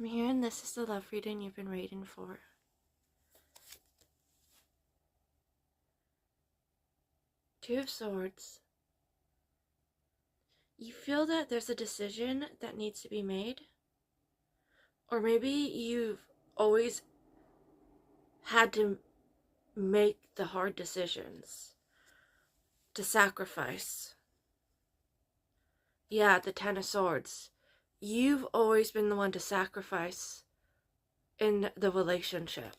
I'm hearing this is the love reading you've been waiting for. Two of Swords. You feel that there's a decision that needs to be made. Or maybe you've always had to make the hard decisions. To sacrifice. Yeah, the Ten of Swords. You've always been the one to sacrifice in the relationship.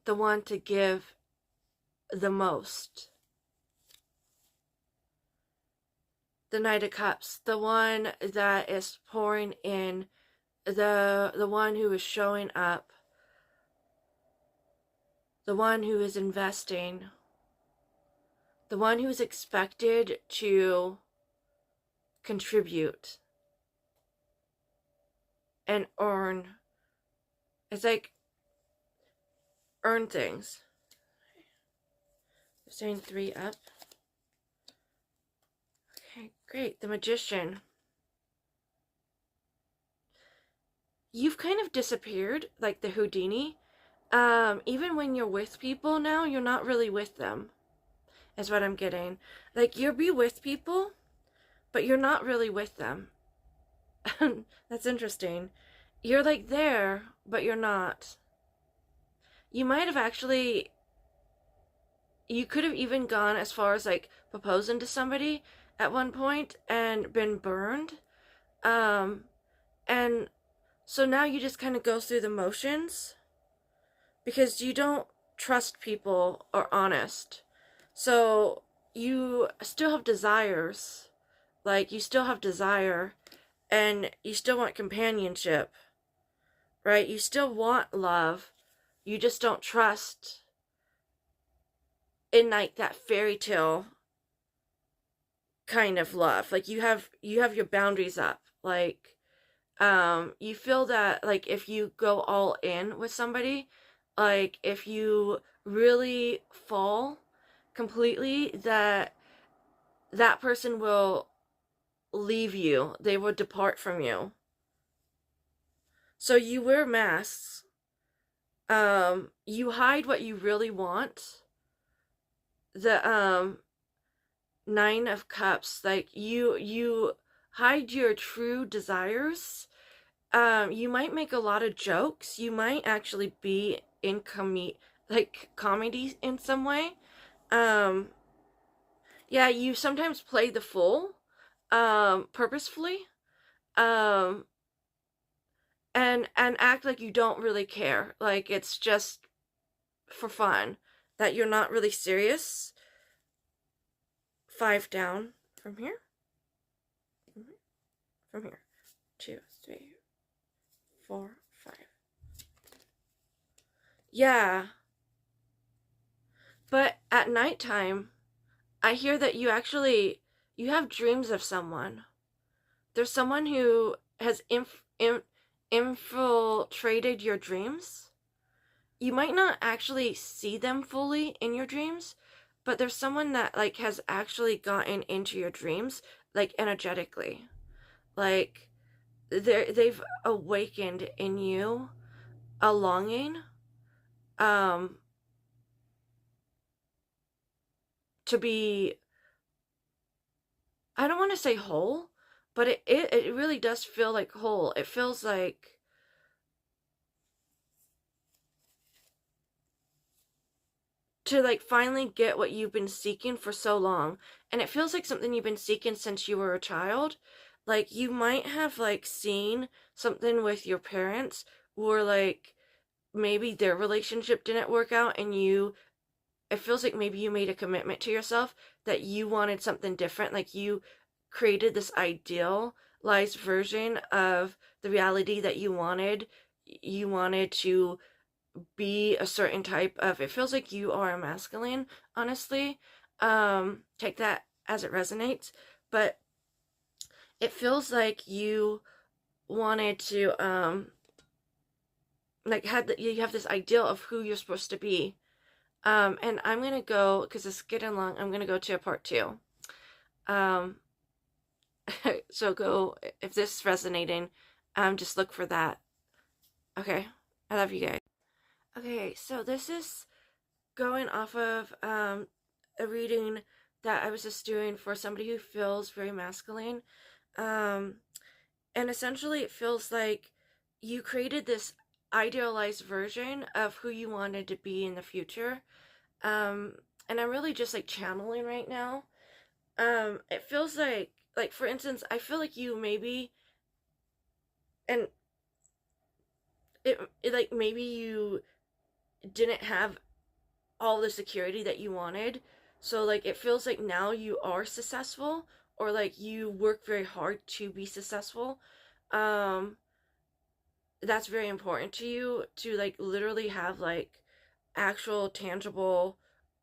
The one to give the most. The Knight of Cups. The one that is pouring in. The one who is showing up. The one who is investing. The one who is expected to contribute and earn. It's like earn things. I'm saying 3 up. Okay, great. The Magician. You've kind of disappeared, like the Houdini. Even when you're with people now, you're not really with them, is what I'm getting. Like, you'll be with people, but you're not really with them. That's interesting. You're like there, but you're not. You might have actually, you could have even gone as far as like proposing to somebody at one point and been burned. And so now you just kind of go through the motions because you don't trust people or honest. So you still have desires. Like, you still have desire and you still want companionship, right? You still want love. You just don't trust in like that fairy tale kind of love. Like, you have your boundaries up. Like, you feel that like if you go all in with somebody, like if you really fall completely, that person will leave you. They will depart from you. So you wear masks. You hide what you really want. The 9 of Cups, like you hide your true desires. You might make a lot of jokes. You might actually be in comedy in some way. Yeah, you sometimes play the fool, purposefully, um, and act like you don't really care. Like it's just for fun. That you're not really serious. 5 down from here. From here. 2, 3, 4, 5. Yeah. But at nighttime, I hear that you have dreams of someone. There's someone who has infiltrated your dreams. You might not actually see them fully in your dreams, but there's someone that like has actually gotten into your dreams, like energetically. Like they've awakened in you a longing to be, I don't want to say whole, but it really does feel like whole. It feels like to like finally get what you've been seeking for so long. And it feels like something you've been seeking since you were a child. Like you might have like seen something with your parents or like maybe their relationship didn't work out and it feels like maybe you made a commitment to yourself that you wanted something different. Like you created this idealized version of the reality that you wanted. You wanted to be a certain type of, it feels like you are a masculine, honestly. Take that as it resonates. But it feels like you wanted to, like you have this ideal of who you're supposed to be. And I'm gonna go, because it's getting long, I'm gonna go to a part 2. So go, if this is resonating, just look for that Okay, I love you guys. Okay, so this is going off of a reading that I was just doing for somebody who feels very masculine. Um, and essentially, it feels like you created this idealized version of who you wanted to be in the future. Um, and I'm really just like channeling right now. It feels like for instance, I feel like you maybe, and it like maybe you didn't have all the security that you wanted. So like it feels like now you are successful, or like you work very hard to be successful. Um that's very important to you to like literally have like actual tangible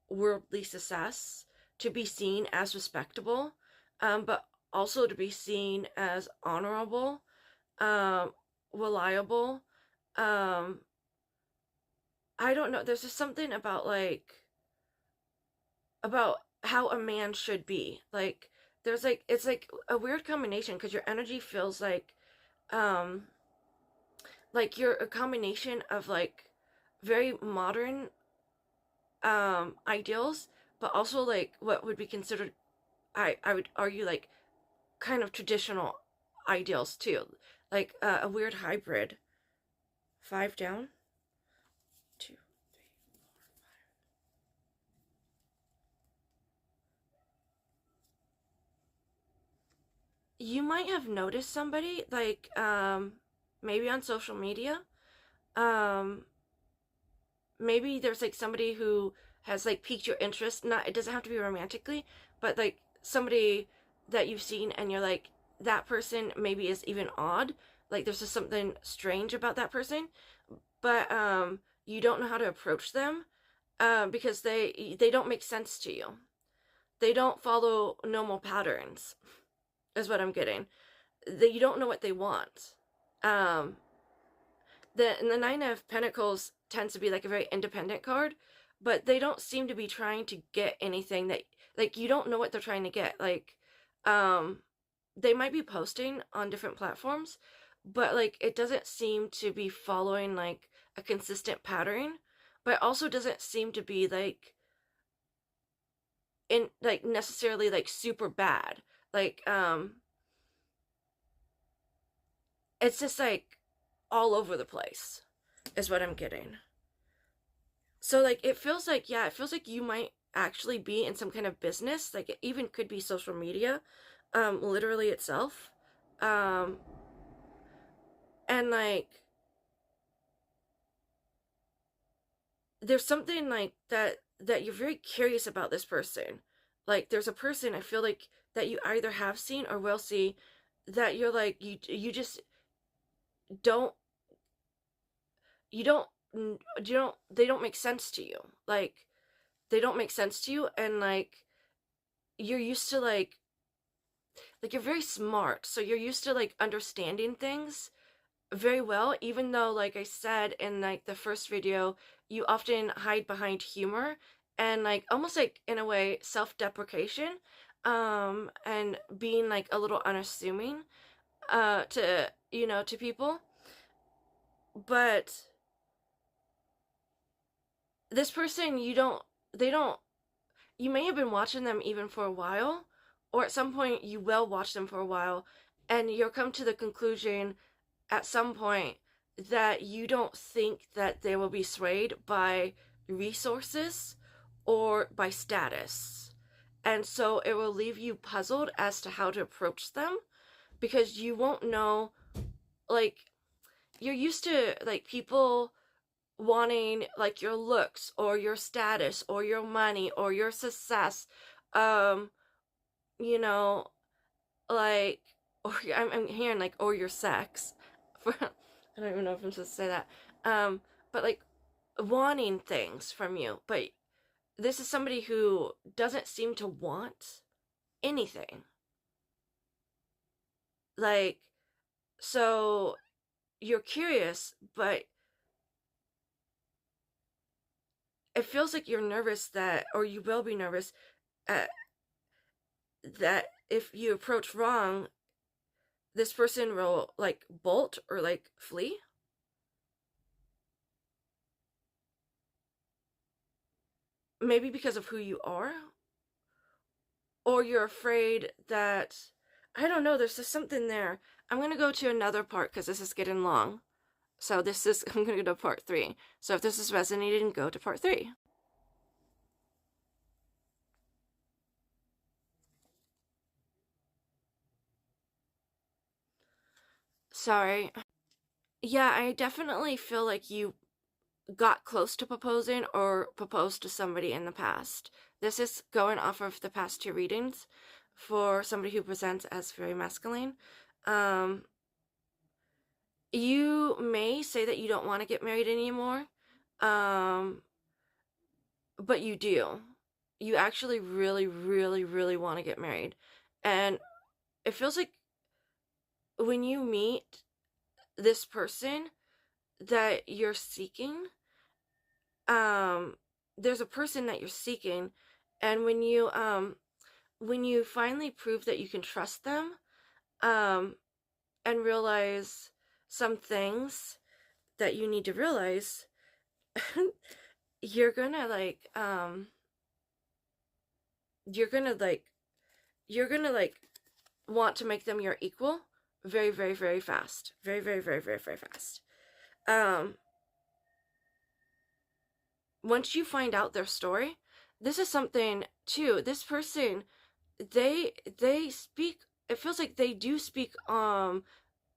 worldly success, to be seen as respectable, but also to be seen as honorable, um reliable. um I don't know, there's just something about how a man should be. Like there's like it's like a weird combination because your energy feels um like you're a combination of like very modern ideals, but also like what would be considered, I would argue, like kind of traditional ideals too. Like a weird hybrid. Five down. Two. You might have noticed somebody like maybe on social media. Um maybe there's like somebody who has like piqued your interest. Not, it doesn't have to be romantically, but like somebody that you've seen and you're like, that person maybe is even odd. Like there's just something strange about that person, but you don't know how to approach them because they don't make sense to you. They don't follow normal patterns. Is what I'm getting. You don't know what they want. Um, the Nine of Pentacles tends to be like a very independent card, but they don't seem to be trying to get anything that, like, you don't know what they're trying to get. Like, um, they might be posting on different platforms, but like it doesn't seem to be following like a consistent pattern, but it also doesn't seem to be like in like necessarily like super bad. Like it's just like all over the place is what I'm getting. So like it feels like, yeah, it feels like you might actually be in some kind of business. Like it even could be social media, literally itself. Um and like there's something like that you're very curious about this person. Like there's a person I feel like that you either have seen or will see, that you're like you just don't you don't you don't they don't make sense to you. Like they don't make sense to you, and like you're used to like you're very smart, so you're used to like understanding things very well, even though like I said in like the first video, you often hide behind humor and like almost like in a way self-deprecation, and being like a little unassuming to to people. But this person, they don't you may have been watching them even for a while, or at some point you will watch them for a while, and you'll come to the conclusion at some point that you don't think that they will be swayed by resources or by status. And so it will leave you puzzled as to how to approach them, because you won't know, like, you're used to like people wanting like your looks or your status or your money or your success, um you know like, or I'm hearing like, or your sex for I don't even know if I'm supposed to say that, but like wanting things from you. But this is somebody who doesn't seem to want anything. Like, so you're curious, but it feels like you're nervous that, or you will be nervous at, that if you approach wrong, this person will like bolt or like flee. maybe because of who you are, or you're afraid that, I don't know, there's just something there. I'm going to go to another part because this is getting long. So I'm going to go to part 3. So if this is resonating, go to part 3. Sorry. Yeah, I definitely feel like you got close to proposing or proposed to somebody in the past. This is going off of the past 2 readings for somebody who presents as very masculine. You may say that you don't want to get married anymore, um, but you do. You actually really, really, really want to get married. And it feels like when you meet this person that you're seeking, there's a person that you're seeking, and when you finally prove that you can trust them, um, and realize some things that you need to realize, you're gonna like you're gonna like you're gonna like want to make them your equal very, very, very fast. Very, very, very, very, very fast. Um Once you find out their story, this is something too. This person, they speak, it feels like they do speak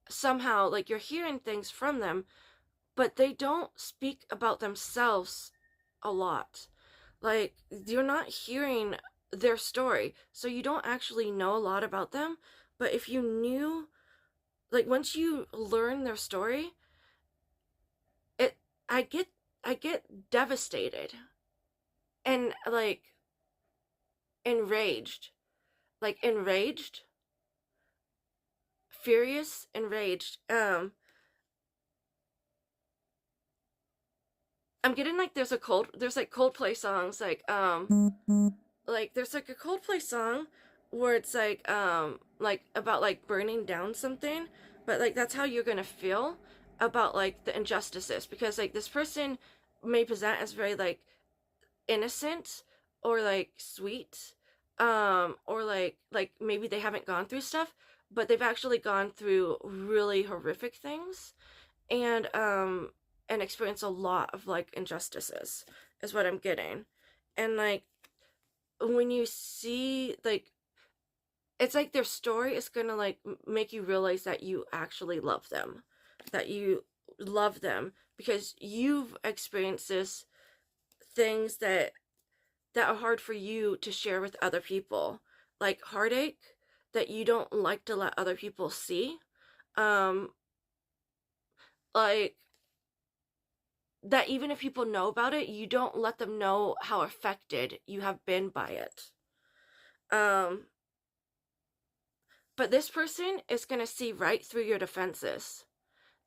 somehow, like you're hearing things from them, but they don't speak about themselves a lot. Like you're not hearing their story, so you don't actually know a lot about them. But if you knew, like once you learn their story, it I get I get devastated and like enraged. Like enraged, furious, enraged. I'm getting like there's like Coldplay songs like there's like a Coldplay song where it's like about like burning down something, but like that's how you're gonna feel about like the injustices, because like this person may present as very like innocent or like sweet, or like maybe they haven't gone through stuff, but they've actually gone through really horrific things, and experience a lot of like injustices is what I'm getting. And like when you see like, it's like their story is gonna like make you realize that you actually love them, that you love them because you've experienced this things that are hard for you to share with other people, like heartache that you don't like to let other people see, um like that even if people know about it, you don't let them know how affected you have been by it. um but this person is going to see right through your defenses.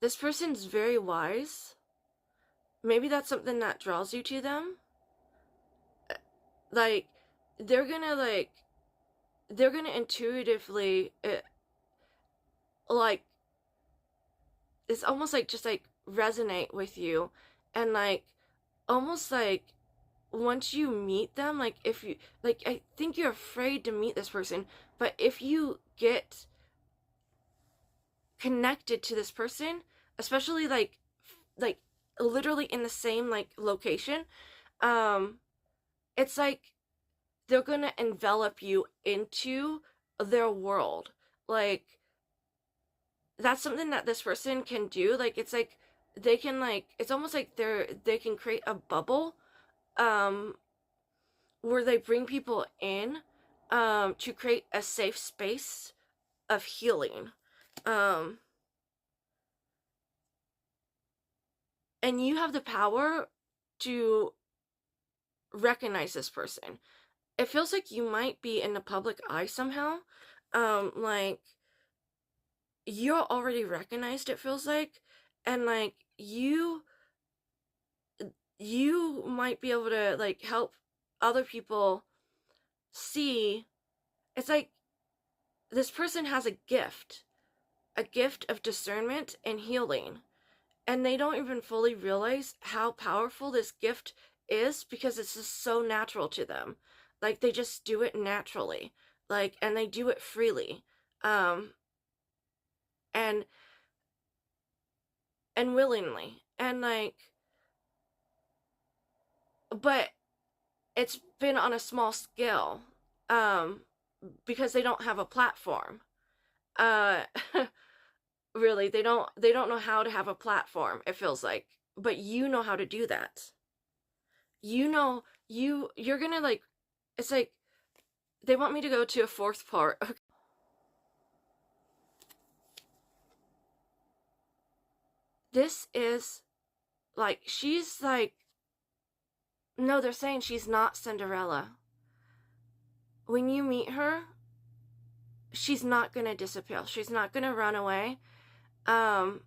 This person's very wise. Maybe that's something that draws you to them. Like they're gonna like they're gonna intuitively like it's almost like just like resonate with you, and like almost like once you meet them, like if you like, I think you're afraid to meet this person, but if you get connected to this person, especially like literally in the same like location, um it's like they're gonna envelop you into their world. Like that's something that this person can do. Like it's like they can like, it's almost like they can create a bubble, um where they bring people in, to create a safe space of healing. um and you have the power to recognize this person. It feels like you might be in the public eye somehow. Like you're already recognized, it feels like, and like you might be able to like help other people see. It's like this person has a gift of discernment and healing, and they don't even fully realize how powerful this gift is because it's just so natural to them. Like they just do it naturally. Like, and they do it freely. Um and and willingly. And like, but it's been on a small scale. Um because they don't have a platform. Uh really, they don't know how to have a platform, it feels like. But you know how to do that. You know, you're gonna like, it's like they want me to go to a fourth part. This is like, she's like, no, they're saying she's not Cinderella. When you meet her, she's not gonna disappear. She's not gonna run away. Um,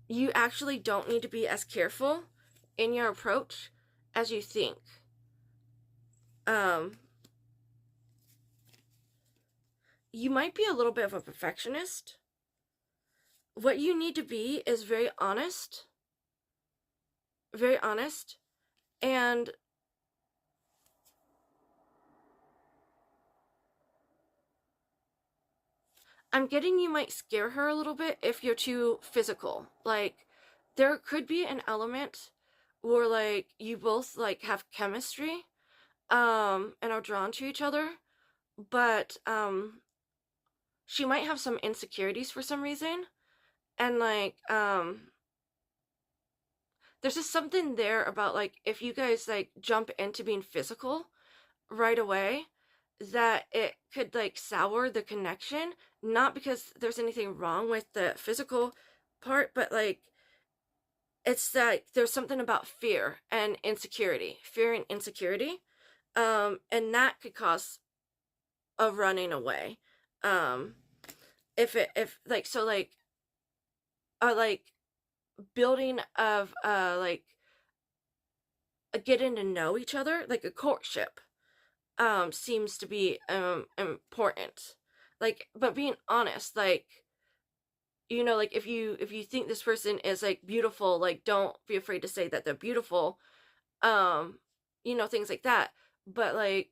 you actually don't need to be as careful in your approach as you think. Um, you might be a little bit of a perfectionist. What you need to be is very honest, and I'm getting you might scare her a little bit if you're too physical. Like, there could be an element where like you both like have chemistry, and are drawn to each other, but she might have some insecurities for some reason, and like there's just something there about like if you guys like jump into being physical right away, that it could like sour the connection, not because there's anything wrong with the physical part, but like it's like there's something about fear and insecurity, and that could cause a running away. um if like, so like building of like getting to know each other, like a courtship, seems to be important. Like, but being honest, like, like if you think this person is like beautiful, like don't be afraid to say that they're beautiful. um Things like that. But like,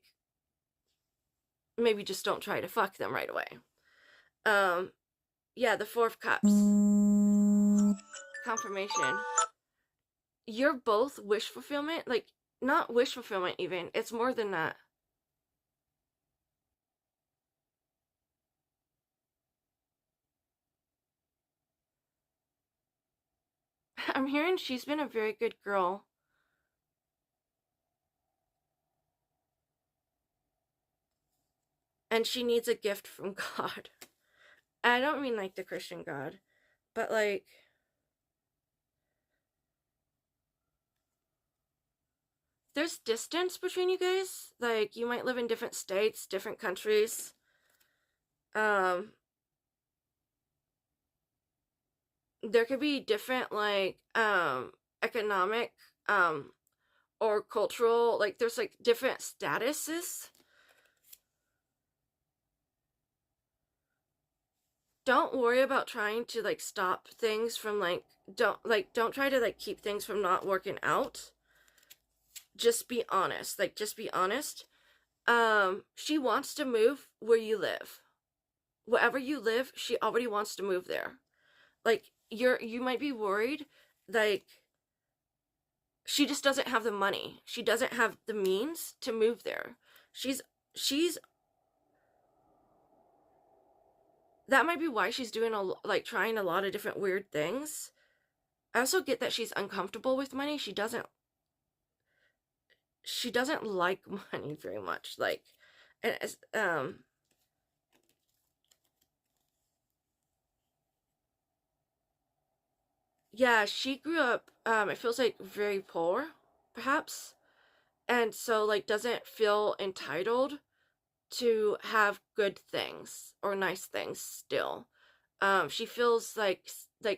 maybe just don't try to fuck them right away. um yeah, the Four of Cups confirmation. You're both wish fulfillment, like, not wish fulfillment even, it's more than that. I'm hearing she's been a very good girl, and she needs a gift from God. I don't mean like the Christian God, but like, there's distance between you guys. Like, you might live in different states, different countries. Um, there could be different like economic um or cultural, like there's like different statuses. Don't worry about trying to like stop things from like, don't try to like keep things from not working out. Just be honest. Like, just be honest. She wants to move where you live. Wherever you live, she already wants to move there. Like, you might be worried, like, she just doesn't have the money. She doesn't have the means to move there. She's that might be why she's doing like trying a lot of different weird things. I also get that she's uncomfortable with money. She doesn't like money very much. Like, and it's, yeah, she grew up, it feels like very poor, perhaps, and so like doesn't feel entitled to have good things or nice things still. She feels like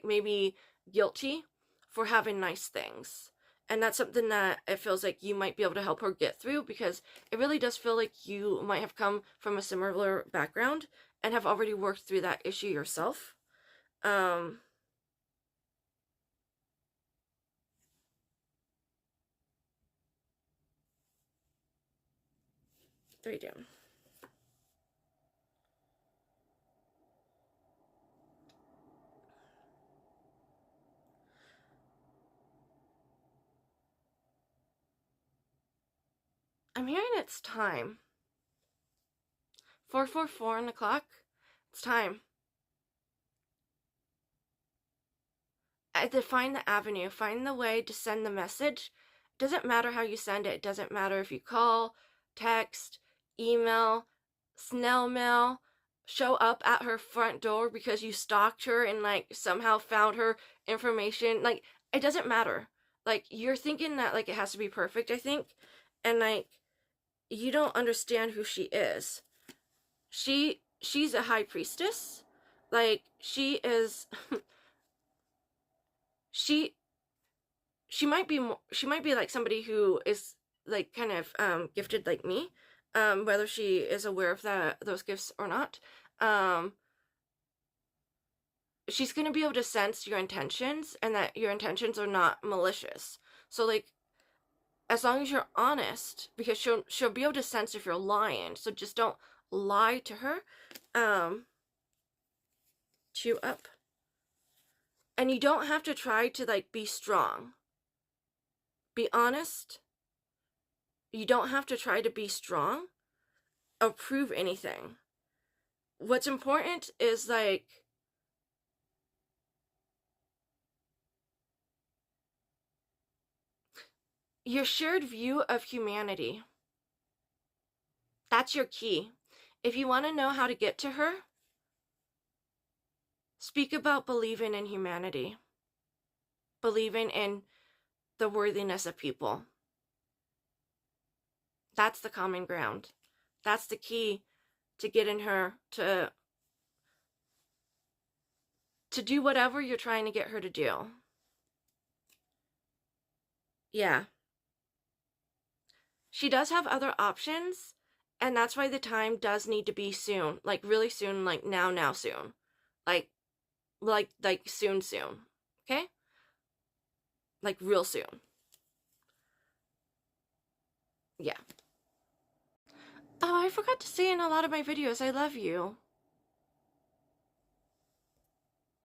maybe guilty for having nice things. And that's something that it feels like you might be able to help her get through, because it really does feel like you might have come from a similar background and have already worked through that issue yourself. Um, 3 down. I'm hearing it's time. 444 on the clock. It's time. To find the avenue, find the way to send the message. It doesn't matter how you send it. It doesn't matter if you call, text, email, snail mail, show up at her front door because you stalked her and like somehow found her information. Like, it doesn't matter. Like, you're thinking that like it has to be perfect, I think, and like you don't understand who she is. She's a high priestess. Like, she is she might be like somebody who is like kind of gifted like me, whether she is aware of those gifts or not. She's going to be able to sense your intentions and that your intentions are not malicious. So like, as long as you're honest, because she'll be able to sense if you're lying. So just don't lie to her. Chew up. And you don't have to try to like be strong. Be honest. You don't have to try to be strong or prove anything. What's important is like your shared view of humanity. That's your key. If you want to know how to get to her, speak about believing in humanity, believing in the worthiness of people. That's the common ground. That's the key to getting her to do whatever you're trying to get her to do. Yeah. She does have other options, and that's why the time does need to be soon. Like really soon, like now soon. Like soon. Okay? Like real soon. Yeah. Oh, I forgot to say in a lot of my videos, I love you.